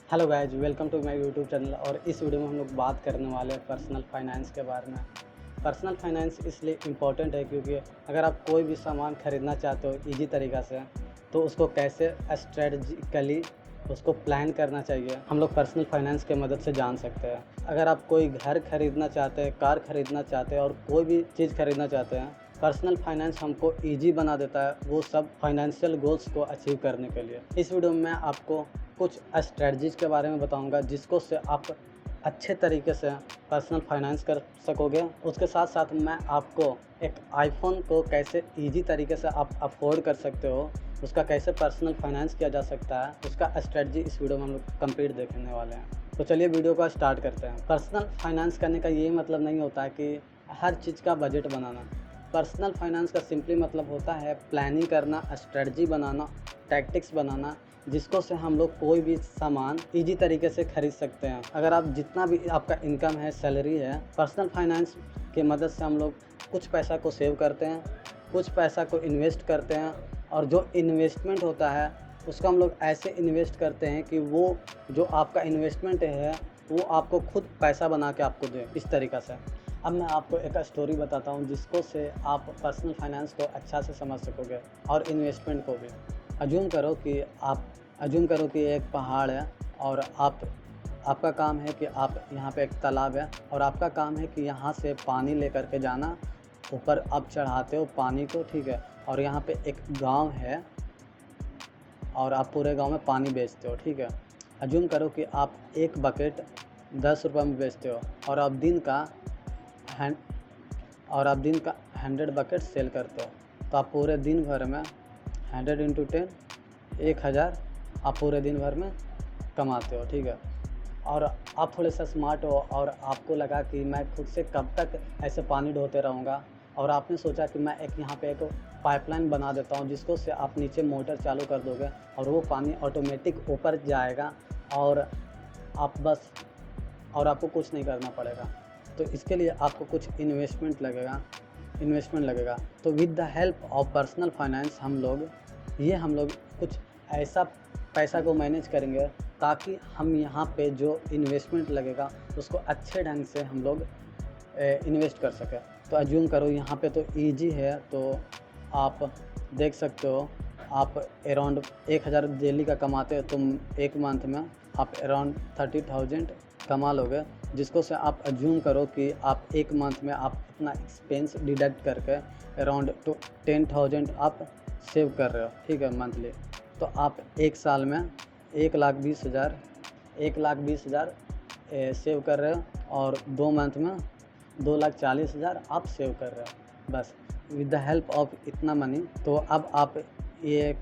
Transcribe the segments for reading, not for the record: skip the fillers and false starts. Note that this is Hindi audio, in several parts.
Hello guys, welcome to my YouTube channel. और इस वीडियो में हम लोग बात करने वाले हैं पर्सनल फाइनेंस के बारे में। पर्सनल फाइनेंस इसलिए इम्पोर्टेंट है क्योंकि अगर आप कोई भी सामान ख़रीदना चाहते हो इजी तरीक़ा से, तो उसको कैसे स्ट्रेटजिकली उसको प्लान करना चाहिए हम लोग पर्सनल फाइनेंस के मदद से जान सकते हैं। अगर आप कोई घर ख़रीदना चाहते हैं, कार ख़रीदना चाहते हैं और कोई भी चीज़ ख़रीदना चाहते हैं, पर्सनल फाइनेंस हमको ईजी बना देता है वो सब फाइनेंशियल गोल्स को अचीव करने के लिए। इस वीडियो में मैं आपको कुछ स्ट्रेटजीज़ के बारे में बताऊंगा जिसको से आप अच्छे तरीके से पर्सनल फाइनेंस कर सकोगे। उसके साथ साथ मैं आपको एक आईफोन को कैसे इजी तरीके से आप अफोर्ड कर सकते हो, उसका कैसे पर्सनल फाइनेंस किया जा सकता है, उसका स्ट्रेटजी इस वीडियो में हम लोग कंप्लीट देखने वाले हैं। तो चलिए वीडियो को स्टार्ट करते हैं। पर्सनल फाइनेंस करने का ये मतलब नहीं होता है कि हर चीज़ का बजट बनाना। पर्सनल फाइनेंस का सिंपली मतलब होता है प्लानिंग करना, स्ट्रेटजी बनाना, टैक्टिक्स बनाना, जिसको से हम लोग कोई भी सामान इजी तरीके से खरीद सकते हैं। अगर आप जितना भी आपका इनकम है, सैलरी है, पर्सनल फाइनेंस के मदद से हम लोग कुछ पैसा को सेव करते हैं, कुछ पैसा को इन्वेस्ट करते हैं, और जो इन्वेस्टमेंट होता है उसको हम लोग ऐसे इन्वेस्ट करते हैं कि वो जो आपका इन्वेस्टमेंट है वो आपको खुद पैसा बना के आपको दे, इस तरीक़ा से। अब मैं आपको एक स्टोरी बताता हूँ जिसको से आप पर्सनल फाइनेंस को अच्छा से समझ सकोगे और इन्वेस्टमेंट को भी। अज्यूम करो कि एक पहाड़ है और आपका काम है कि आप यहाँ पे एक तालाब है और आपका काम है कि यहाँ से पानी लेकर के जाना, ऊपर आप चढ़ाते हो पानी को, ठीक है। और यहाँ पे एक गांव है और आप पूरे गांव में पानी बेचते हो, ठीक है। अज्यूम करो कि आप एक बकेट 10 रुपये में बेचते हो और आप दिन का 100 बकेट सेल करते हो, तो आप पूरे दिन भर में 100 × 10 1000 आप पूरे दिन भर में कमाते हो, ठीक है। और आप थोड़े सा स्मार्ट हो और आपको लगा कि मैं खुद से कब तक ऐसे पानी ढोते रहूँगा, और आपने सोचा कि मैं यहाँ पे एक पाइपलाइन बना देता हूँ जिसको से आप नीचे मोटर चालू कर दोगे और वो पानी ऑटोमेटिक ऊपर जाएगा और आपको कुछ नहीं करना पड़ेगा। तो इसके लिए आपको कुछ इन्वेस्टमेंट लगेगा। तो with the help of personal finance हम लोग कुछ ऐसा पैसा को मैनेज करेंगे ताकि हम यहाँ पे जो इन्वेस्टमेंट लगेगा उसको अच्छे ढंग से हम लोग इन्वेस्ट कर सकें। तो अज्यूम करो यहाँ पे तो इजी है, तो आप देख सकते हो आप अराउंड 1000 डेली का कमाते हो, तुम एक मंथ में आप अराउंड 30,000 कमा लोगे, जिसको से आप अज्यूम करो कि आप एक मंथ में आप अपना एक्सपेंस डिडक्ट करके अराउंड 10,000 आप सेव कर रहे हो, ठीक है, मंथली। तो आप एक साल में 1,20,000 सेव कर रहे हो और 2 मंथ में 2,40,000 आप सेव कर रहे हो, बस विद द हेल्प ऑफ इतना मनी। तो अब आप ये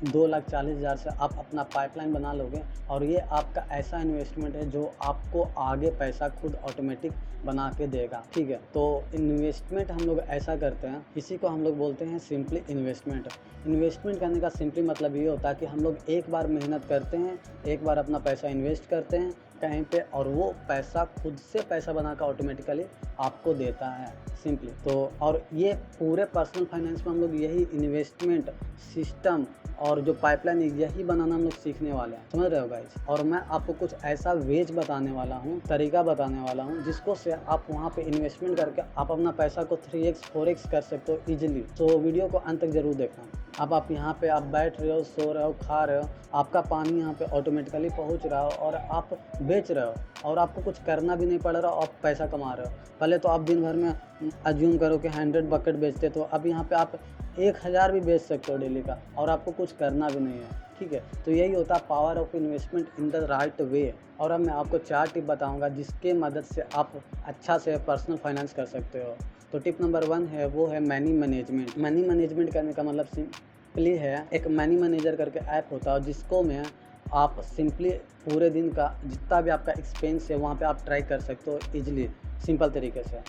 2,40,000 से आप अपना पाइपलाइन बना लोगे और ये आपका ऐसा इन्वेस्टमेंट है जो आपको आगे पैसा खुद ऑटोमेटिक बना के देगा, ठीक है। तो इन्वेस्टमेंट हम लोग ऐसा करते हैं, इसी को हम लोग बोलते हैं सिंपली इन्वेस्टमेंट। इन्वेस्टमेंट करने का सिंपली मतलब ये होता है कि हम लोग एक बार मेहनत करते हैं, एक बार अपना पैसा इन्वेस्ट करते हैं कहीं पे, और वो पैसा खुद से पैसा बना कर ऑटोमेटिकली आपको देता है, सिंपली। तो और ये पूरे पर्सनल फाइनेंस में हम लोग यही इन्वेस्टमेंट सिस्टम और जो पाइपलाइन यही बनाना हम लोग सीखने वाले हैं, समझ रहे हो गाइस। और मैं आपको कुछ ऐसा वेज बताने वाला हूँ, तरीका बताने वाला हूँ, जिसको से आप वहाँ पे इन्वेस्टमेंट करके आप अपना पैसा को 3x 4x कर सकते हो इजीली। तो वीडियो को अंत तक जरूर देखना। अब आप यहाँ पे आप बैठ रहे हो, सो रहे हो, खा रहे हो, आपका पानी यहाँ पे ऑटोमेटिकली पहुँच रहा हो और आप बेच रहे हो और आपको कुछ करना भी नहीं पड़ रहा, आप पैसा कमा रहे हो। पहले तो आप दिन भर में अज्यूम करो कि 100 बकेट बेचते, तो अब यहाँ पे आप 1,000 भी बेच सकते हो डेली का और आपको कुछ करना भी नहीं है, ठीक है। तो यही होता है power of investment in the right way. और अब मैं आपको 4 टिप बताऊंगा जिसके मदद से आप अच्छा से पर्सनल फाइनेंस कर सकते हो। तो टिप नंबर 1 है, वो है मनी मैनेजमेंट। मनी मैनेजमेंट करने का मतलब सिंपली है, एक मनी मैनेजर करके ऐप होता है जिसको में आप सिंपली पूरे दिन का जितना भी आपका एक्सपेंस है वहाँ पे आप ट्रैक कर सकते हो ईजिली, सिंपल तरीके से।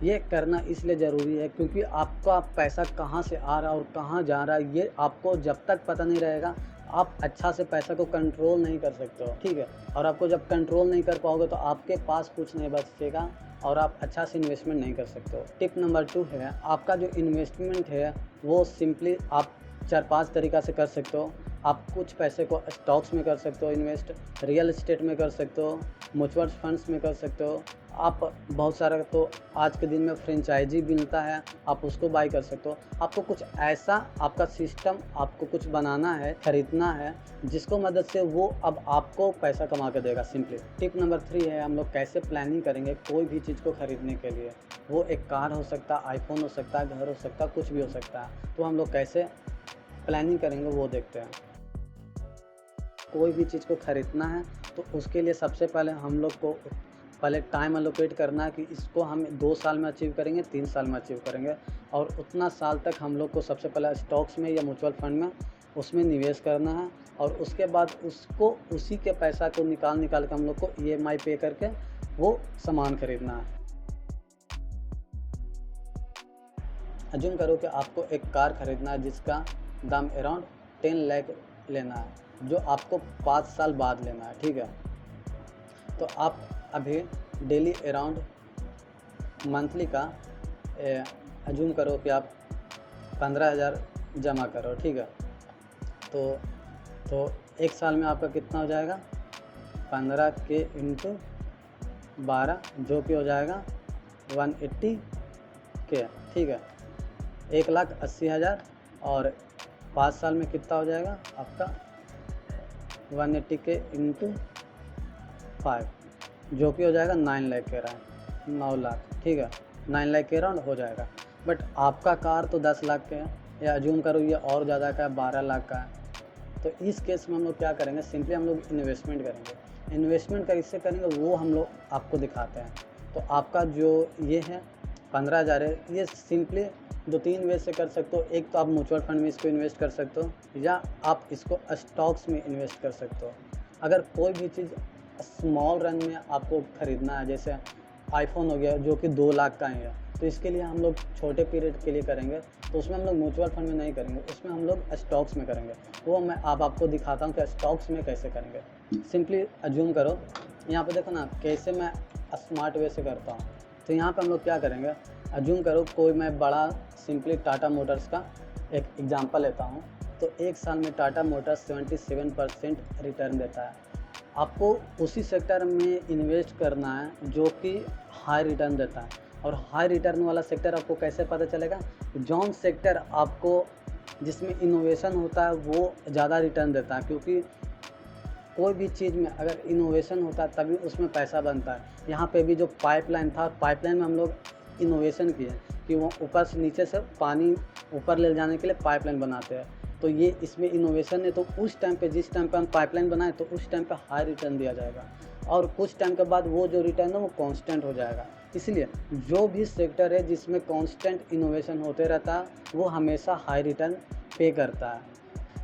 ये करना इसलिए ज़रूरी है क्योंकि आपका पैसा कहाँ से आ रहा है और कहाँ जा रहा है ये आपको जब तक पता नहीं रहेगा आप अच्छा से पैसा को कंट्रोल नहीं कर सकते हो, ठीक है। और आपको जब कंट्रोल नहीं कर पाओगे तो आपके पास कुछ नहीं बचेगा और आप अच्छा से इन्वेस्टमेंट नहीं कर सकते हो। टिप नंबर 2 है, आपका जो इन्वेस्टमेंट है वो सिंपली आप 4-5 तरीक़ा से कर सकते हो। आप कुछ पैसे को स्टॉक्स में कर सकते हो इन्वेस्ट, रियल एस्टेट में कर सकते हो, म्यूचुअल फंड्स में कर सकते हो। आप बहुत सारा, तो आज के दिन में फ्रेंचाइजी मिलता है, आप उसको बाई कर सकते हो। आपको कुछ ऐसा आपका सिस्टम आपको कुछ बनाना है, खरीदना है, जिसको मदद से वो अब आपको पैसा कमा के देगा सिंपली। टिप नंबर 3 है हम लोग कैसे प्लानिंग करेंगे कोई भी चीज़ को खरीदने के लिए। वो एक कार हो सकता है, आईफोन हो सकता है, घर हो सकता है, कुछ भी हो सकता है। तो हम लोग कैसे प्लानिंग करेंगे वो देखते हैं। कोई भी चीज़ को खरीदना है तो उसके लिए सबसे पहले हम लोग को पहले टाइम एलोकेट करना है कि इसको हम 2 साल में अचीव करेंगे, 3 साल में अचीव करेंगे, और उतना साल तक हम लोग को सबसे पहले स्टॉक्स में या म्यूचुअल फंड में उसमें निवेश करना है, और उसके बाद उसको उसी के पैसा को निकाल के हम लोग को EMI पे करके वो सामान खरीदना है। अज्यूम करो कि आपको एक कार खरीदना है जिसका दाम अराउंड 10 लाख लेना है, जो आपको 5 साल बाद लेना है, ठीक है। तो आप अभी डेली अराउंड मंथली का अज्यूम करो कि आप 15,000 जमा करो, ठीक है। तो एक साल में आपका कितना हो जाएगा, 15 के इंटू 12 जो कि हो जाएगा 180 के, ठीक है। 1,80,000 और 5 साल में कितना हो जाएगा आपका 180 के इंटू 5 जो कि हो जाएगा 9 लाख के अराउंड, 9 लाख, ठीक है। 9 लाख के अराउंड हो जाएगा। बट आपका कार तो 10 लाख का है, या अज्यूम करो ये और ज़्यादा का है, 12 लाख का है। तो इस केस में हम लोग क्या करेंगे, सिंपली हम लोग इन्वेस्टमेंट करेंगे। इन्वेस्टमेंट कैसे करेंगे वो हम लोग आपको दिखाते हैं। तो आपका जो ये है 15,000 है, ये सिंपली 2-3 वे से कर सकते हो। एक तो आप म्यूचुअल फंड में इसको इन्वेस्ट कर सकते हो, या आप इसको स्टॉक्स में इन्वेस्ट कर सकते हो। अगर कोई भी चीज़ स्मॉल रन में आपको ख़रीदना है, जैसे आईफोन हो गया जो कि 2 लाख का ही है, तो इसके लिए हम लोग छोटे पीरियड के लिए करेंगे, तो उसमें हम लोग म्यूचुअल फंड में नहीं करेंगे, उसमें हम लोग स्टॉक्स में करेंगे। वो मैं आपको दिखाता हूँ कि स्टॉक्स में कैसे करेंगे। सिंपली अज्यूम करो, यहाँ पे देखो ना कैसे मैं स्मार्ट वे से करता हूँ। तो यहाँ पे हम लोग क्या करेंगे, अज्यूम करो कोई मैं बड़ा सिंपली टाटा मोटर्स का एक एग्जांपल लेता हूँ। तो एक साल में टाटा मोटर्स 77% रिटर्न देता है। आपको उसी सेक्टर में इन्वेस्ट करना है जो कि हाई रिटर्न देता है। और हाई रिटर्न वाला सेक्टर आपको कैसे पता चलेगा, जौन सेक्टर आपको जिसमें इनोवेशन होता है वो ज़्यादा रिटर्न देता है, क्योंकि कोई भी चीज़ में अगर इनोवेशन होता है तभी उसमें पैसा बनता है। यहाँ पे भी जो पाइपलाइन था, पाइपलाइन में हम लोग इनोवेशन किए कि वो ऊपर से नीचे से पानी ऊपर ले जाने के लिए पाइपलाइन बनाते हैं। तो ये इसमें इनोवेशन है। तो उस टाइम पे जिस टाइम पे हम पाइपलाइन बनाएं तो उस टाइम पे हाई रिटर्न दिया जाएगा, और कुछ टाइम के बाद वो जो रिटर्न है वो कांस्टेंट हो जाएगा। इसलिए जो भी सेक्टर है जिसमें कांस्टेंट इनोवेशन होते रहता है वो हमेशा हाई रिटर्न पे करता है।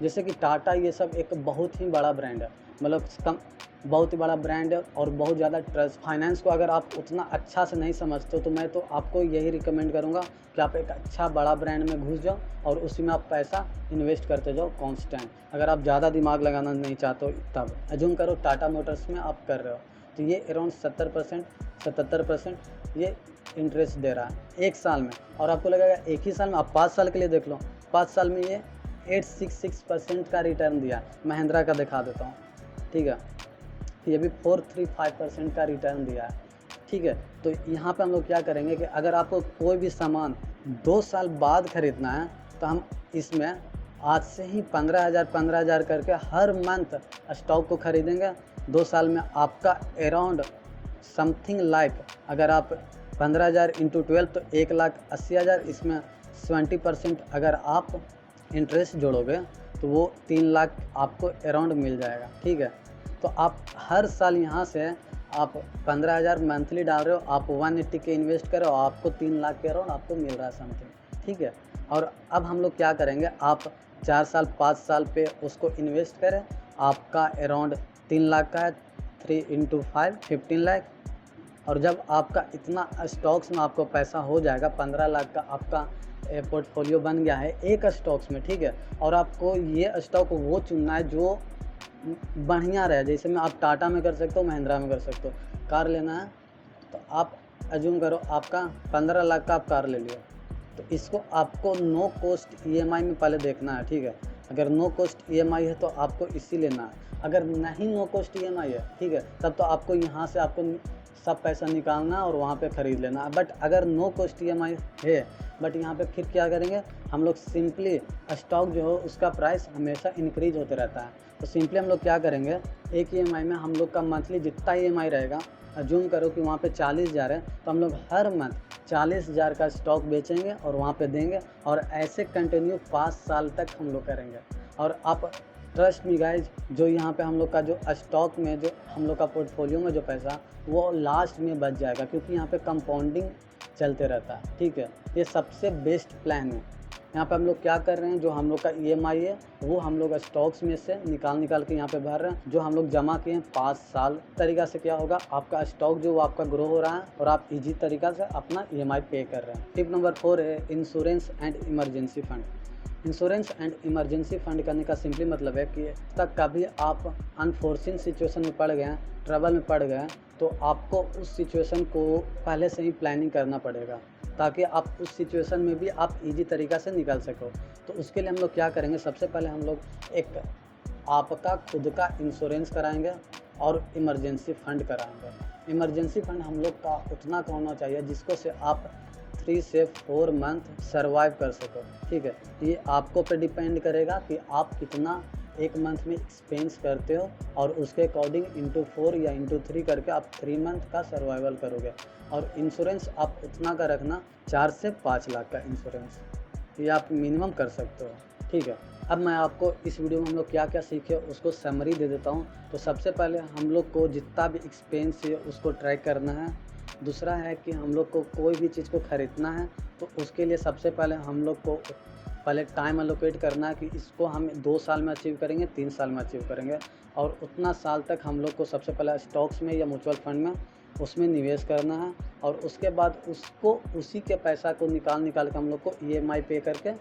जैसे कि टाटा, ये सब एक बहुत ही बड़ा ब्रांड है, मतलब बहुत ही बड़ा ब्रांड है और बहुत ज़्यादा ट्रस्ट। फाइनेंस को अगर आप उतना अच्छा से नहीं समझते हो तो मैं तो आपको यही रिकमेंड करूँगा कि आप एक अच्छा बड़ा ब्रांड में घुस जाओ और उसी में आप पैसा इन्वेस्ट करते जाओ कांस्टेंट। अगर आप ज़्यादा दिमाग लगाना नहीं चाहते हो तब अज्यूम करो टाटा मोटर्स में आप कर रहे हो, तो ये अराउंड 77% ये इंटरेस्ट दे रहा है एक साल में। और आपको लगेगा एक ही साल में, आप 5 साल के लिए देख लो, 5 साल में ये 866% का रिटर्न दिया। महिंद्रा का दिखा देता हूँ, ठीक है, ये भी 435% का रिटर्न दिया है, ठीक है। तो यहाँ पे हम लोग क्या करेंगे कि अगर आपको कोई भी सामान 2 साल बाद ख़रीदना है तो हम इसमें आज से ही 15,000 करके हर मंथ स्टॉक को ख़रीदेंगे। 2 साल में आपका अराउंड समथिंग लाइक, अगर आप 15,000 इंटू 12 तो 1,80,000, इसमें 70% अगर आप इंटरेस्ट जोड़ोगे तो वो 3 लाख आपको अराउंड मिल जाएगा, ठीक है। तो आप हर साल यहाँ से आप 15,000 मंथली डाल रहे हो, आप 180 के इन्वेस्ट करो, आपको 3 लाख के अराउंड आपको मिल रहा है समथिंग, ठीक है। और अब हम लोग क्या करेंगे, आप 4 साल 5 साल पे उसको इन्वेस्ट करें, आपका अराउंड 3 लाख का है, 3 इंटू 5 15 लाख। और जब आपका इतना स्टॉक्स में आपको पैसा हो जाएगा, 15 लाख का आपका पोर्टफोलियो बन गया है एक स्टॉक्स में, ठीक है। और आपको ये स्टॉक वो चुनना है जो बढ़िया रहे, जैसे में आप टाटा में कर सकते हो, महिंद्रा में कर सकते हो। कार लेना है तो आप अज्यूम करो आपका 15 लाख का आप कार ले लियो, तो इसको आपको नो कॉस्ट EMI में पहले देखना है, ठीक है। अगर नो कॉस्ट ईएमआई है तो आपको इसी लेना है। अगर नहीं नो कॉस्ट ईएमआई है, ठीक है, तब तो आपको यहाँ से आपको सब पैसा निकालना और वहाँ पे ख़रीद लेना। बट अगर नो कॉस्ट ईएमआई है, बट यहाँ पे फिर क्या करेंगे हम लोग, सिंपली स्टॉक जो हो उसका प्राइस हमेशा इंक्रीज होते रहता है। तो सिंपली हम लोग क्या करेंगे, एक ईएमआई में हम लोग का मंथली जितना ईएमआई रहेगा, अज्यूम करो कि वहाँ पे 40,000 है, तो हम लोग हर मंथ 40,000 का स्टॉक बेचेंगे और वहाँ पे देंगे, और ऐसे कंटिन्यू 5 साल तक हम लोग करेंगे। और आप ट्रस्ट मी गाइज, जो यहाँ पे हम लोग का जो स्टॉक में जो हम लोग का पोर्टफोलियो में जो पैसा वो लास्ट में बच जाएगा, क्योंकि यहाँ पे कंपाउंडिंग चलते रहता है, ठीक है। ये सबसे बेस्ट प्लान है। यहाँ पे हम लोग क्या कर रहे हैं, जो हम लोग का ईएमआई है वो हम लोग स्टॉक्स में से निकाल के यहाँ पे भर रहे हैं, जो हम लोग जमा किए हैं 5 साल। तरीका से क्या होगा, आपका स्टॉक जो वो आपका ग्रो हो रहा है और आप इजी तरीका से अपना ईएमआई पे कर रहे हैं। टिप नंबर 4 है insurance and emergency fund. Insurance and emergency fund करने का सिंपली मतलब है कि तक कभी आप अनफोर्सिन सिचुएशन में पड़ गए हैं, ट्रबल में पड़ गए हैं, तो आपको उस सिचुएशन को पहले से ही प्लानिंग करना पड़ेगा, ताकि आप उस सिचुएशन में भी आप इजी तरीक़ा से निकल सको। तो उसके लिए हम लोग क्या करेंगे, सबसे पहले हम लोग एक आपका खुद का इंश्योरेंस कराएंगे और इमरजेंसी फ़ंड कराएंगे। इमरजेंसी फ़ंड हम लोग का उतना का होना चाहिए जिसको से आप 3 से 4 मंथ सर्वाइव कर सको, ठीक है। ये आपको पे डिपेंड करेगा कि आप कितना एक मंथ में एक्सपेंस करते हो, और उसके अकॉर्डिंग इंटू 4 या इंटू 3 करके आप 3 मंथ का सर्वाइवल करोगे। और इंश्योरेंस आप उतना का रखना, 4 से 5 लाख का इंश्योरेंस, ये आप मिनिमम कर सकते हो, ठीक है। अब मैं आपको इस वीडियो में हम लोग क्या क्या सीखे उसको समरी दे देता हूँ। तो सबसे पहले हम लोग को जितना भी एक्सपेंस है उसको ट्रैक करना है। दूसरा है कि हम लोग को कोई भी चीज़ को ख़रीदना है तो उसके लिए सबसे पहले हम लोग को पहले टाइम एलोकेट करना है कि इसको हम 2 साल में अचीव करेंगे, 3 साल में अचीव करेंगे, और उतना साल तक हम लोग को सबसे पहले स्टॉक्स में या म्यूचुअल फंड में उसमें निवेश करना है, और उसके बाद उसको उसी के पैसा को निकाल के हम लोग को ईएमआई पे करके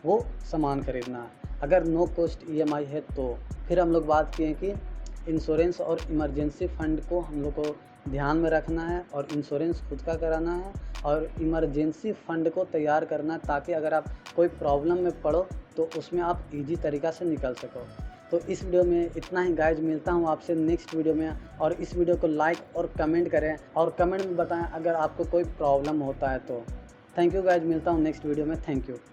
वो सामान खरीदना है। अगर नो कॉस्ट ईएमआई है तो फिर हम लोग बात किए कि इंश्योरेंस और इमरजेंसी फ़ंड को हम लोग को ध्यान में रखना है, और इंश्योरेंस खुद का कराना है, और इमरजेंसी फ़ंड को तैयार करना है, ताकि अगर आप कोई प्रॉब्लम में पड़ो तो उसमें आप इजी तरीक़ा से निकल सको। तो इस वीडियो में इतना ही गाइज, मिलता हूँ आपसे नेक्स्ट वीडियो में। और इस वीडियो को लाइक और कमेंट करें, और कमेंट में बताएं अगर आपको कोई प्रॉब्लम होता है तो। थैंक यू गाइज, मिलता हूँ नेक्स्ट वीडियो में। Thank you.